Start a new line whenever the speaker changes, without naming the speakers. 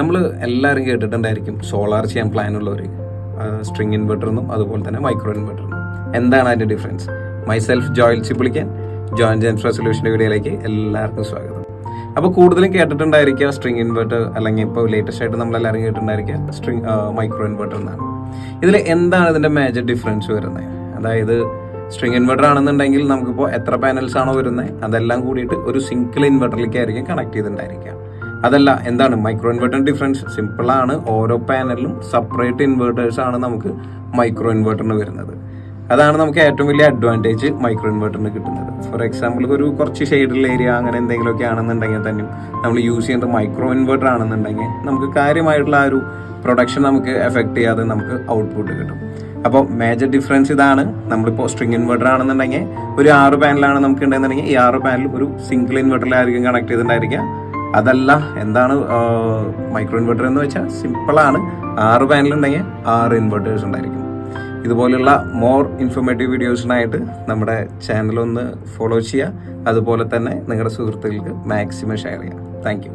നമ്മൾ എല്ലാവരും കേട്ടിട്ടുണ്ടായിരിക്കും സോളാർ ചെയ്യാൻ പ്ലാനുള്ളവർ സ്ട്രിങ് ഇൻവെർട്ടറിനും അതുപോലെ തന്നെ മൈക്രോ ഇൻവെർട്ടറിനും. എന്താണ് അതിൻ്റെ ഡിഫറൻസ്? മൈസെൽഫ് ജോയൽ ചിപ്പിളിക്കാൻ ജോയിൻ ജെൻസ് റെസൊല്യൂഷൻ്റെ വീഡിയോയിലേക്ക് എല്ലാവർക്കും സ്വാഗതം. അപ്പോൾ കൂടുതലും കേട്ടിട്ടുണ്ടായിരിക്കുക സ്ട്രിങ് ഇൻവെർട്ടർ, അല്ലെങ്കിൽ ഇപ്പോൾ ലേറ്റസ്റ്റ് ആയിട്ട് നമ്മളെല്ലാവരും കേട്ടിട്ടുണ്ടായിരിക്കുക മൈക്രോ ഇൻവെർട്ടർ എന്നാണ്. ഇതിൽ എന്താണ് ഇതിൻ്റെ മേജർ ഡിഫറൻസ് വരുന്നത്? അതായത് സ്ട്രിങ് ഇൻവെർട്ടർ ആണെന്നുണ്ടെങ്കിൽ നമുക്കിപ്പോൾ എത്ര പാനൽസ് ആണോ വരുന്നത് അതെല്ലാം കൂടിയിട്ട് ഒരു സിംഗിൾ ഇൻവെർട്ടറിലേക്ക് ആയിരിക്കും കണക്ട് ചെയ്തിട്ടുണ്ടായിരിക്കുക. അതല്ല, എന്താണ് മൈക്രോ ഇൻവെർട്ടർ ഡിഫറൻസ്? സിമ്പിളാണ്. ഓരോ പാനലിലും സെപ്പറേറ്റ് ഇൻവെർട്ടേഴ്സ് ആണ് നമുക്ക് മൈക്രോ ഇൻവെർട്ടറിന് വരുന്നത്. അതാണ് നമുക്ക് ഏറ്റവും വലിയ അഡ്വാൻറ്റേജ് മൈക്രോ ഇൻവെർട്ടറിന് കിട്ടുന്നത്. ഫോർ എക്സാമ്പിൾ ഒരു കുറച്ച് ഷെയ്ഡുള്ള ഏരിയ അങ്ങനെ എന്തെങ്കിലുമൊക്കെ ആണെന്നുണ്ടെങ്കിൽ തന്നെ നമ്മൾ യൂസ് ചെയ്യുന്നത് മൈക്രോ ഇൻവെർട്ടർ ആണെന്നുണ്ടെങ്കിൽ നമുക്ക് കാര്യമായിട്ടുള്ള ആ ഒരു പ്രൊഡക്ഷൻ നമുക്ക് എഫക്ട് ചെയ്യാതെ നമുക്ക് ഔട്ട്പുട്ട് കിട്ടും. അപ്പോൾ മേജർ ഡിഫറൻസ് ഇതാണ്. നമ്മളിപ്പോൾ സ്ട്രിങ് ഇൻവെർട്ടർ ആണെന്നുണ്ടെങ്കിൽ ഒരു 6 പാനലാണ് നമുക്ക് ഉണ്ടെന്നുണ്ടെങ്കിൽ ഈ 6 പാനൽ ഒരു സിംഗിൾ ഇൻവെർട്ടറിലായിരിക്കും കണക്ട് ചെയ്തിട്ടുണ്ടായിരിക്കുക. അതല്ല, എന്താണ് മൈക്രോ ഇൻവെർട്ടർ എന്ന് വെച്ചാൽ സിമ്പിളാണ്. 6 പാനൽ ഉണ്ടെങ്കിൽ 6 ഇൻവെർട്ടേഴ്സ് ഉണ്ടായിരിക്കും. ഇതുപോലുള്ള മോർ ഇൻഫോർമേറ്റീവ് വീഡിയോസിനായിട്ട് നമ്മുടെ ചാനൽ ഒന്ന് ഫോളോ ചെയ്യുക. അതുപോലെ തന്നെ നിങ്ങളുടെ സുഹൃത്തുക്കൾക്ക് മാക്സിമം ഷെയർ ചെയ്യുക. Thank you.